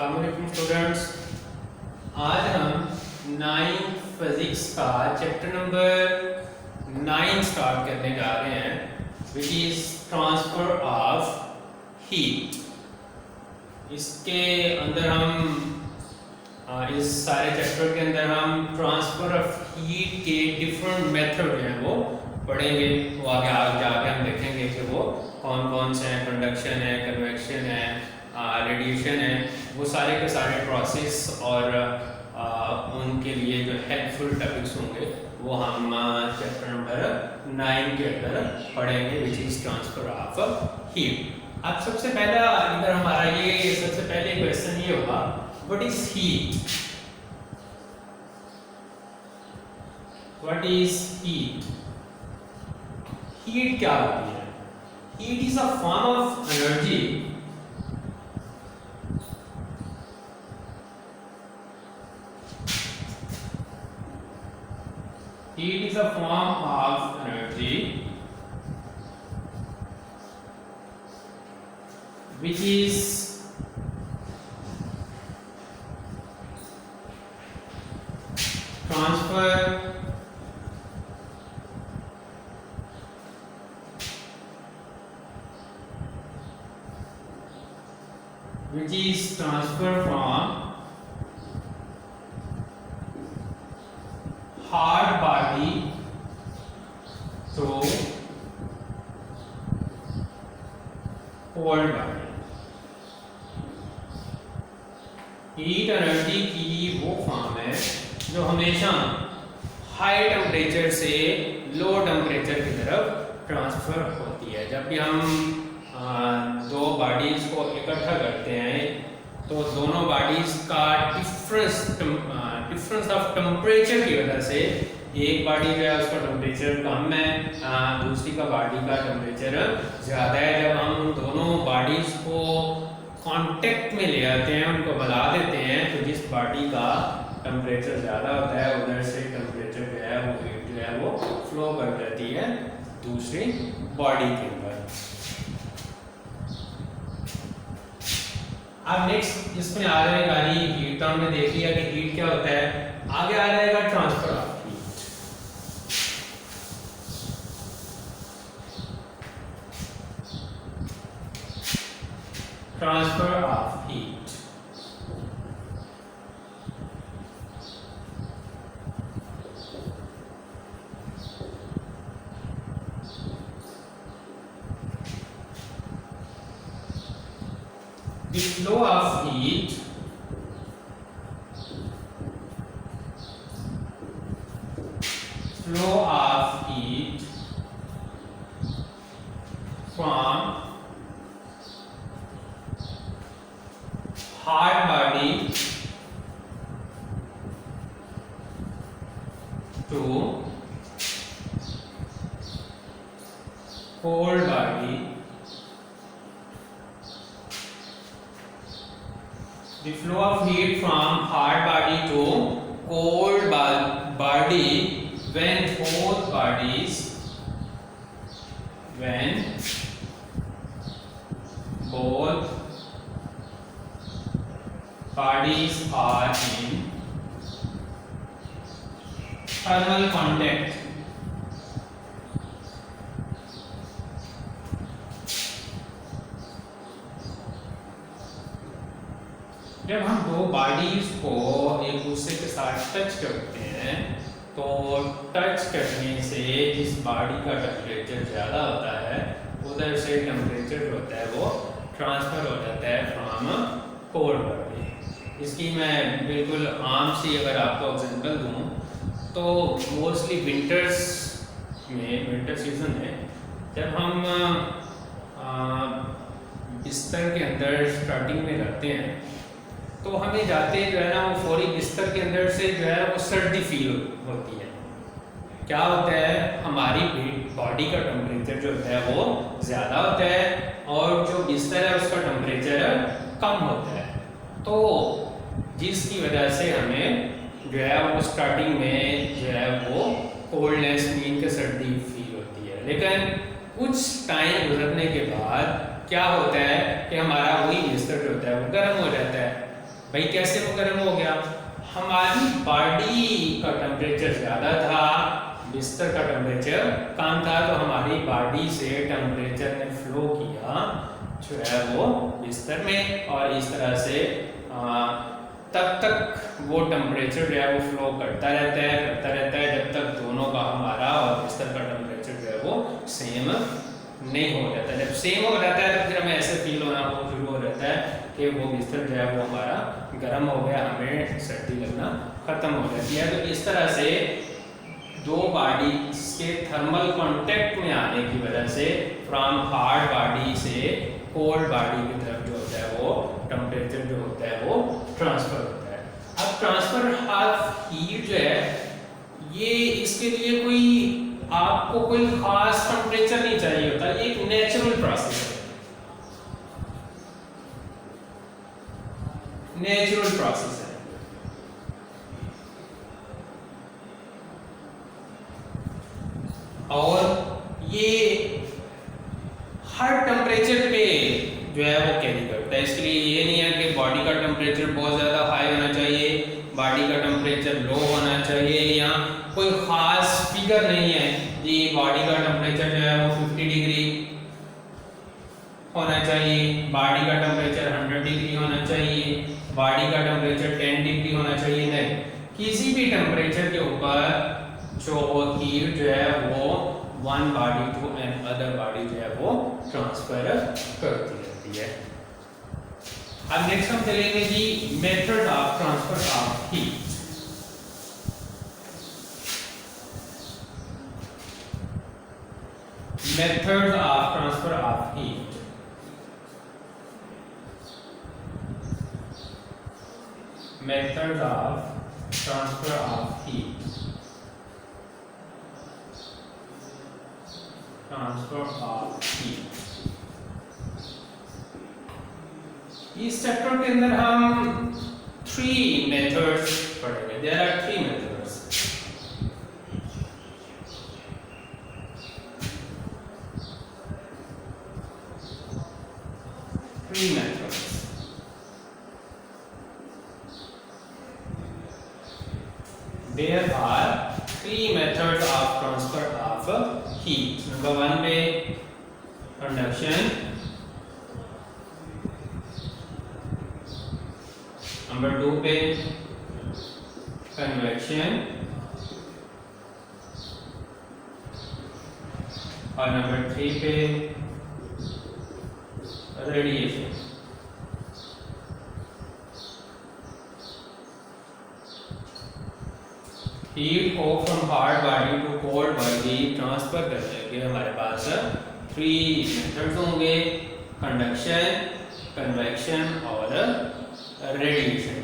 अस्सलाम वालेकुम स्टूडेंट्स। आज हम 9th फिजिक्स का चैप्टर नंबर 9 स्टार्ट करने जा रहे हैं, which is transfer of heat. इसके अंदर हम इस सारे चैप्टर के अंदर हम ट्रांसफर ऑफ हीट के डिफरेंट मेथड जो हैं वो पढ़ेंगे। वो आगे जाके हम देखेंगे कि वो कौन कौन से हैं, कंडक्शन है, कन्वेक्शन है, रेडिएशन है, वो सारे के सारे प्रोसेस और उनके लिए जो हेल्पफुल टॉपिक्स होंगे वो हम चैप्टर नंबर 9 के अंदर पढ़ेंगे, which is transfer of heat. अब सबसे पहला इधर हमारा ये सबसे पहले क्वेश्चन ये होगा, what is heat? What is heat? Heat क्या होती है? Heat is a form of energy Heat is a form of energy which is transferred from hard body to cold body। Heat energy की वो form है जो हमेशा high temperature से low temperature की तरफ ट्रांसफर होती है। जब भी हम दो बॉडीज को इकट्ठा करते हैं तो दोनों बॉडीज का डिफरेंस ऑफ टेम्परेचर की वजह से एक बॉडी जो है उसका टेम्परेचर कम है, दूसरी का बॉडी का टेम्परेचर ज़्यादा है। जब हम उन दोनों बॉडीज को कांटेक्ट में ले आते हैं, उनको मिला देते हैं, तो जिस बॉडी का टेम्परेचर ज़्यादा होता है उधर से टेम्परेचर जो है वो हीट जो है वो फ्लो कर जाती है दूसरी बॉडी के अंदर। अब नेक्स्ट इसमें आ जाएगा हीट। तो हमने देख लिया कि हीट क्या होता है। आगे आ जाएगा transfer of heat. Transfer of heat the flow of heat from hard body to cold body। The flow of heat from hard body to cold body when both bodies are in thermal contact। जब हम दो bodies को एक दूसरे के साथ touch करते हैं तो टच करने से जिस बॉडी का टेम्परेचर ज़्यादा होता है उधर से टेम्परेचर जो होता है वो ट्रांसफ़र हो जाता है फ्रॉम कोल्ड बॉडी। इसकी मैं बिल्कुल आम सी अगर आपको एग्जांपल दूँ तो मोस्टली विंटर सीजन में जब हम बिस्तर के अंदर स्टार्टिंग में रहते हैं तो हमें जाते जो है ना वो फौरी बिस्तर के अंदर से जो है वो सर्दी फील होती है। क्या होता है, हमारी बॉडी का टेम्परेचर जो होता है वो ज़्यादा होता है और जो बिस्तर है उसका टेम्परेचर कम होता है, तो जिसकी वजह से हमें जो है वो स्टार्टिंग में जो है वो कोल्डनेस मीन के सर्दी फील होती है। लेकिन कुछ टाइम गुजरने के बाद क्या होता है कि हमारा वही बिस्तर जो होता है वो गर्म हो जाता है। भाई कैसे वो गर्म हो गया? हमारी बॉडी का टेम्परेचर ज़्यादा था, बिस्तर का टेम्परेचर कम था, तो हमारी बॉडी से टेम्परेचर ने फ्लो किया जो है वो बिस्तर में, और इस तरह से तब तक वो टेम्परेचर जो है वो फ्लो करता रहता है जब तक दोनों का, हमारा और बिस्तर का टेम्परेचर जो है वो सेम नहीं हो जाता। जब सेम हो जाता है तो फिर हमें ऐसे फील होना शुरू हो जाता है कि वो बिस्तर जो है वो हमारा गर्म हो गया, हमें सर्दी लगना ख़त्म हो जाती है। तो इस तरह से दो बॉडी के थर्मल कांटेक्ट में आने की वजह से फ्रॉम हार्ड बॉडी से कोल्ड बॉडी की तरफ जो होता है वो टेम्परेचर जो होता है वो ट्रांसफर होता है। अब ट्रांसफर ऑफ हीट जो है ये, इसके लिए कोई आपको कोई खास टेम्परेचर नहीं चाहिए होता, ये एक नेचुरल प्रोसेस है, नेचुरल प्रोसेस है। और ये हर टेम्परेचर पे जो है वो कैरी करता है। इसके लिए ये नहीं है कि बॉडी का टेम्परेचर बहुत ज़्यादा हाई होना चाहिए, बॉडी का टेम्परेचर लो होना चाहिए, या कोई ख़ास फिगर नहीं है कि बॉडी का टेम्परेचर जो है वो 50 डिग्री होना चाहिए, बॉडी का टेम्परेचर 100 डिग्री होना चाहिए, बॉडी का टेम्परेचर 10 डिग्री होना चाहिए। नहीं, किसी भी टेम्परेचर के ऊपर जो हीट जो है वो one body to another body जो है वो ट्रांसफर करती रहती है। अब नेक्स्ट हम चलेंगे जी method of transfer of heat. Method of transfer of heat. Method of transfer of heat. Transfer of heat. इस चैप्टर के अंदर हम 3 methods पढ़ेंगे। There are 3 methods. Three methods. There are 3 methods of transfer of heat. Number 1 पे conduction, number 2 पे convection, और number 3 पे radiation. Heat को from hard body to cold body transfer करने के हमारे पास 3 मेथड्स होंगे, कंडक्शन, कन्वेक्शन और रेडिएशन।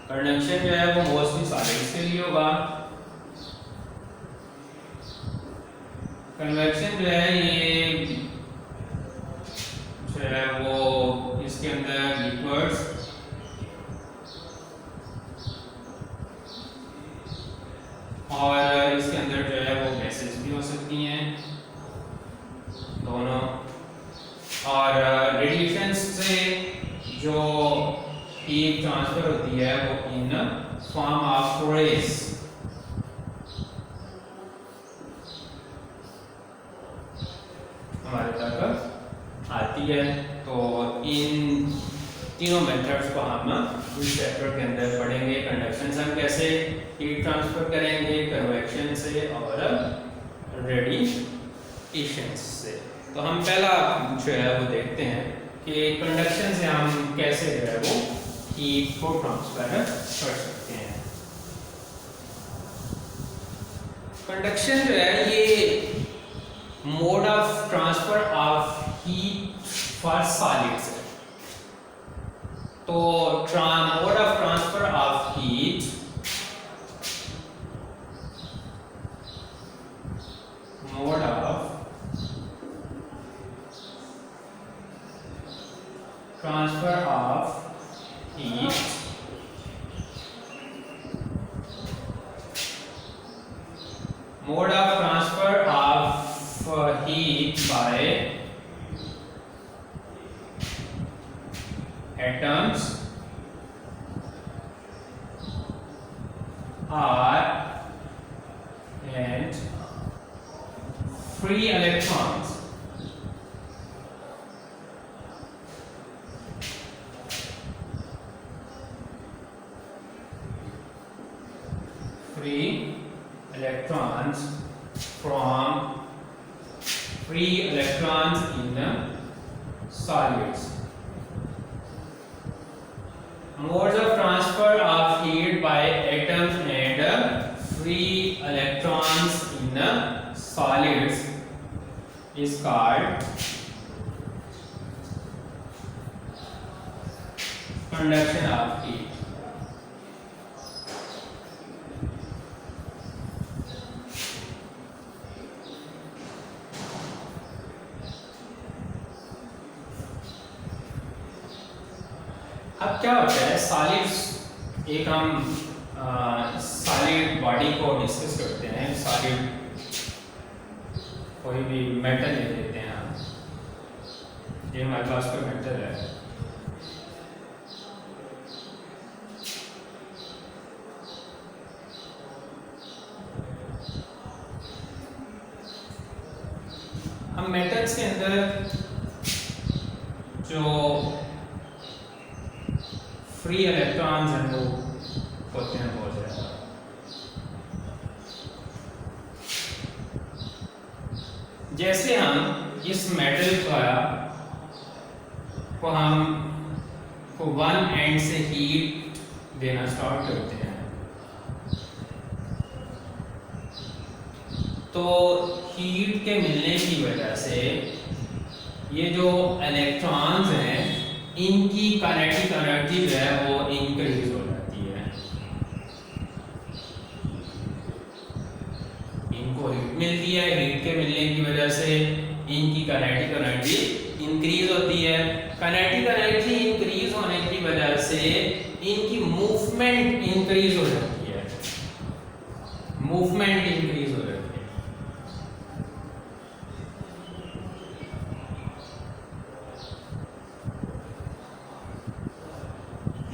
कंडक्शन जो है वो मोस्टली सॉलिड्स के लिए होगा, कन्वेक्शन जो है ये जो है वो इसके अंदर लिक्विड्स और इसके अंदर जो है वो गैसेस भी हो सकती हैं दोनों। और रेडिएशन से जो हीट ट्रांसफर होती है वो इन फॉर्म ऑफ रेज, हमारे तक आती है। तो इन तीनों मेथड्स को हम इस चैप्टर के अंदर पढ़ेंगे। कंडक्शन से हम कैसे हीट ट्रांसफर करेंगे, कन्वेक्शन से और रेडिएशन से। तो हम पहला जो है वो देखते हैं कि कंडक्शन से हम कैसे जो है वो हीट को ट्रांसफर कर सकते हैं। कंडक्शन जो है ये mode of transfer of heat for solids है। तो mode of transfer of heat mode of transfer of heat mode of transfer of heat bye atoms are and free electrons free electrons in solids. Modes of transfer of heat by atoms and free electrons in solids is called conduction of heat. अब क्या होता है, solids, एक हम solid body को discuss करते हैं। Solid कोई भी मेटल ले लेते हैं हम, ये हमारे पास कोई मेटल है, हम मेटल्स के अंदर जो फ्री इलेक्ट्रॉन्स हैं वो होते हैं बहुत ज़्यादा। जैसे हम इस मेटल को हम वन एंड से हीट देना स्टार्ट करते हैं, तो हीट के मिलने की वजह से ये जो इलेक्ट्रॉन्स हैं इनकी काइनेटिक एनर्जी जो है वो इंक्रीज हो जाती है। इनको हीट मिलती है, हीट के मिलने की वजह से इनकी काइनेटिक एनर्जी इंक्रीज होती है। काइनेटिक एनर्जी इंक्रीज होने की वजह से इनकी मूवमेंट इंक्रीज हो जाती है, मूवमेंट इंक्रीज हो जाती है।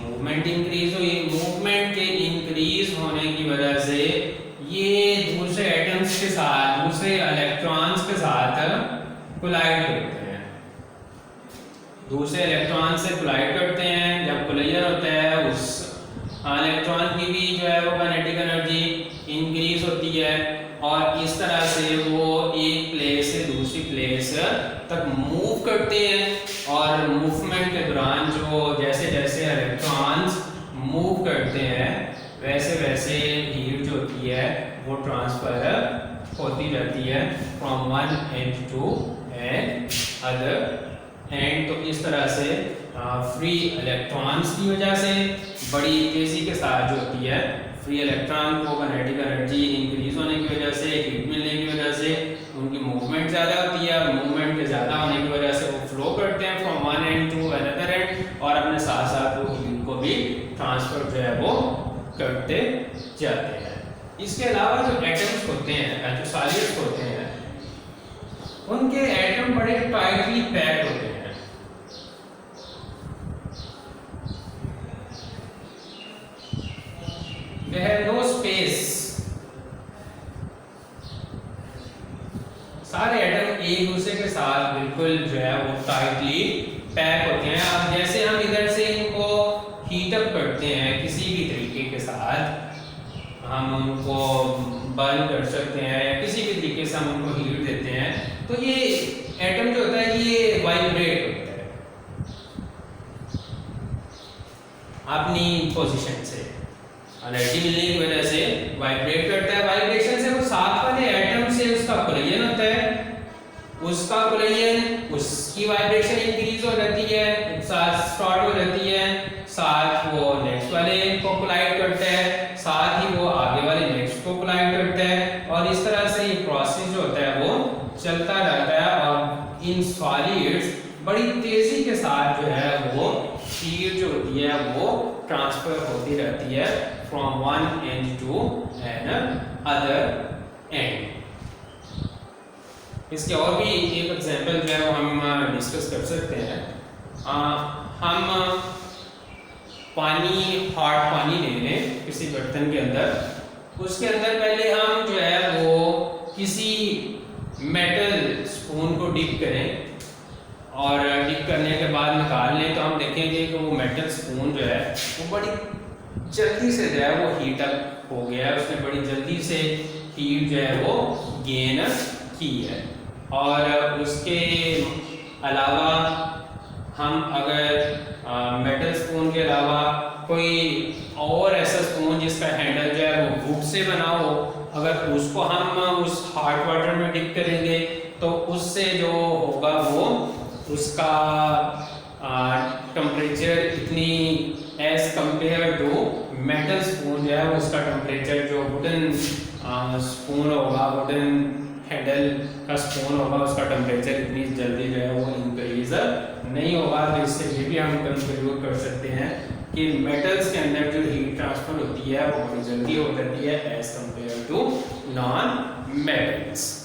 मूवमेंट इंक्रीज हुई, मूवमेंट के इंक्रीज होने की वजह से ये दूसरे एटम्स के साथ, दूसरे इलेक्ट्रॉन्स के साथ कोलाइड करते हैं, दूसरे इलेक्ट्रॉन से कोलाइड करते हैं। जब कोलिजन होता है उस इलेक्ट्रॉन की भी जो है वो काइनेटिक एनर्जी इंक्रीज होती है और इस तरह से वो एक प्लेस से दूसरी प्लेस तक मूव करते हैं। और मूवमेंट के दौरान जो जैसे जैसे इलेक्ट्रॉन्स मूव करते हैं वैसे वैसे हीट जो होती है वो ट्रांसफर होती रहती है from one end to another end. तो इस तरह से फ्री इलेक्ट्रॉन्स की वजह से बड़ी तेज़ी के साथ जो होती है फ्री इलेक्ट्रॉन को काइनेटिक एनर्जी इंक्रीज होने की वजह से, हीट मिलने की वजह से उनकी मूवमेंट ज़्यादा होती है और मूवमेंट के ज़्यादा होने की वजह से वो फ्लो करते हैं from one end to another end और अपने साथ साथ वो हीट को भी ट्रांसफर जो है वो करते जाते हैं। इसके अलावा जो एटम्स होते हैं, जो सॉलिड्स होते हैं, उनके एटम बड़े टाइटली पैक होते हैं। They have no space. सारे एटम एक दूसरे के साथ बिल्कुल जो है वो टाइटली पैक होते हैं। अब जैसे हम इधर से इनको हीट अप करते हैं किसी भी तरीके के साथ, हम उनको बर्न कर सकते हैं या किसी भी तरीके से हम उनको हीट देते हैं, तो ये एटम जो होता है ये वाइब्रेट होता है अपनी पोजीशन से, एनर्जी मिलने की वजह से वाइब्रेट करता है। वाइब्रेशन से वो साथ वाले एटम से उसका कोलिजन होता है, उसका कोलिजन, उसकी वाइब्रेशन इंक्रीज हो जाती है, साथ स्टार्ट हो जाती है, साथ वो नेक्स्ट वाले को कोलाइड करता है, साथ ही वो आगे वाले नेक्स्ट को कोलाइड करता है और इस तरह से ये प्रोसेस जो होता है वो चलता रहता है। और इन सॉलिड्स बड़ी तेजी के साथ जो है वो हीट जो होती है वो ट्रांसफर होती रहती है from one end to another end. इसके और भी एक एग्जांपल जो है वो हम डिस्कस कर सकते हैं। हम पानी, हॉट पानी ले लें किसी बर्तन के अंदर उसके अंदर पहले हम जो है वो किसी मेटल स्पून को डिप करें और डिप करने के बाद निकाल लें, तो हम देखेंगे कि वो मेटल स्पून जो है वो बड़ी जल्दी से जो है वो हीट अप हो गया है, उसने बड़ी जल्दी से हीट जो है वो गेन की है। और उसके अलावा हम अगर मेटल स्पून के अलावा कोई और ऐसा स्पून जिसका हैंडल जो है वो वुड से बना हो, अगर उसको हम उस हॉट वाटर में डिप करेंगे तो उससे जो होगा वो उसका टेम्परेचर इतनी as compare to metal spoon जो है उसका टेम्परेचर जो वुडन स्पून होगा, वुडन हैंडल का स्पून होगा, उसका टेम्परेचर इतनी जल्दी जो है वो इंक्रीज नहीं होगा। तो इससे ये भी हम कंक्लूड कर सकते हैं कि मेटल्स के अंदर जो हीट ट्रांसफर होती है वो बहुत जल्दी हो जाती है as compare to non metals.